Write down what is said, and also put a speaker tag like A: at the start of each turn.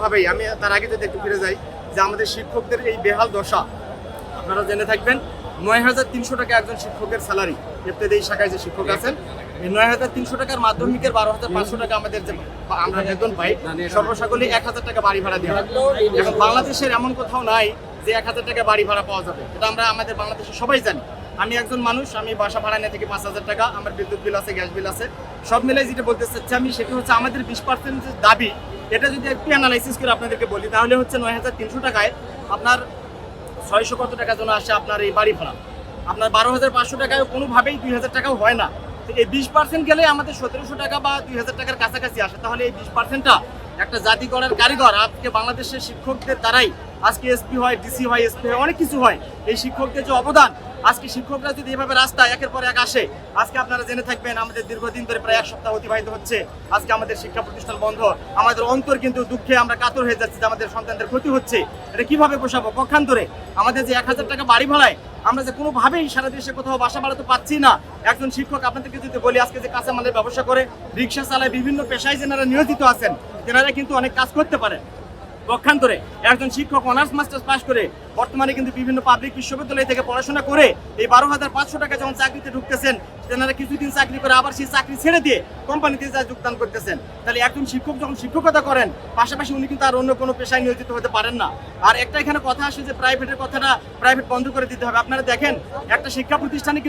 A: কোনোভাবেই, আমি তার আগে যদি একটু ফিরে যাই, যে আমাদের শিক্ষকদের এই বেহাল দশা আপনারা জেনে থাকবেন। ৯,৩০০ টাকা একজন শিক্ষকের স্যালারি, ইফতেদায়ী শাখায় যে শিক্ষক আছেন, এই ৯,৩০০ টাকার মাধ্যমিকের ১২,৫০০ টাকা আমাদের যে আমরা বেতন পাই, সর্বসাকলে ১,০০০ টাকা বাড়ি ভাড়া দেওয়া হয়। এখন বাংলাদেশের এমন কোথাও নাই যে ১,০০০ টাকা বাড়ি ভাড়া পাওয়া যাবে, এটা আমরা আমাদের বাংলাদেশে সবাই জানি। আমি একজন মানুষ, আমি বাসা ভাড়া নিয়ে থেকে ৫,০০০ টাকা, আমার বিদ্যুৎ বিল আছে, গ্যাস বিল আছে, সব মিলে যেটা বলতে চাচ্ছি আমি, সেটা হচ্ছে আমাদের ২০% যে দাবি, এটা যদি একটু অ্যানালাইসিস করে আপনাদেরকে বলি, তাহলে হচ্ছে ৯,৩০০ টাকায় আপনার ৬০০ কত টাকা যেন আসে আপনার এই বাড়ি ভাড়া, আপনার ১২,৫০০ টাকায় কোনোভাবেই ২,০০০ টাকাও হয় না। তো এই ২০% গেলে আমাদের ১৭০০ টাকা বা ২,০০০ টাকার কাছাকাছি আসে। তাহলে এই ২০%টা একটা জাতি গড়ার কারিগর, আজকে বাংলাদেশের শিক্ষকদের দ্বারাই আজকে এসপি হয়, ডিসি হয়, এসপি হয়, অনেক কিছু হয়। এই শিক্ষকদের যে অবদান, আজকে শিক্ষকরা যদি এভাবে রাস্তায় একের পর এক আসে, আজকে আপনারা জেনে থাকবেন আমাদের দীর্ঘদিন ধরে প্রায় ১ সপ্তাহ অতিবাহিত হচ্ছে, আজকে আমাদের শিক্ষা প্রতিষ্ঠান বন্ধ, আমাদের অন্তর কিন্তু দুঃখে আমরা কাতর হয়ে যাচ্ছি যে আমাদের সন্তানদের ক্ষতি হচ্ছে। এটা কিভাবে পোষাবো? পক্ষান্তরে আমাদের যে ১,০০০ টাকা বাড়ি ভাড়ায় আমরা যে কোনোভাবেই সারা দেশে কোথাও বাসা ভাড়া তো পাচ্ছি না। একজন শিক্ষক, আপনাদেরকে যদি বলি, আজকে যে কাঁচামালের ব্যবসা করে, রিক্সা চালায়, বিভিন্ন পেশায় যেনারা নিয়োজিত আছেন, তেনারা কিন্তু অনেক কাজ করতে পারেন। পক্ষান্তরে একজন শিক্ষক অনার্স মাস্টার্স পাস করে বর্তমানে কিন্তু বিভিন্ন পাবলিক বিশ্ববিদ্যালয় থেকে পড়াশোনা করে এই ১২,৫০০ টাকা যখন চাকরিতে ঢুকতেছেন, তেনারা কিছুদিন চাকরি করে আবার সেই চাকরি ছেড়ে দিয়ে কোম্পানিতে যা যোগদান করতেছেন। তাহলে একজন শিক্ষক যখন শিক্ষকতা করেন, পাশাপাশি উনি কিন্তু আর অন্য কোনো পেশায় নিয়োজিত হতে পারেন না। আর একটা এখানে কথা আসে যে প্রাইভেটের কথাটা, প্রাইভেট বন্ধ করে দিতে হবে। আপনারা দেখেন, একটা শিক্ষা প্রতিষ্ঠানে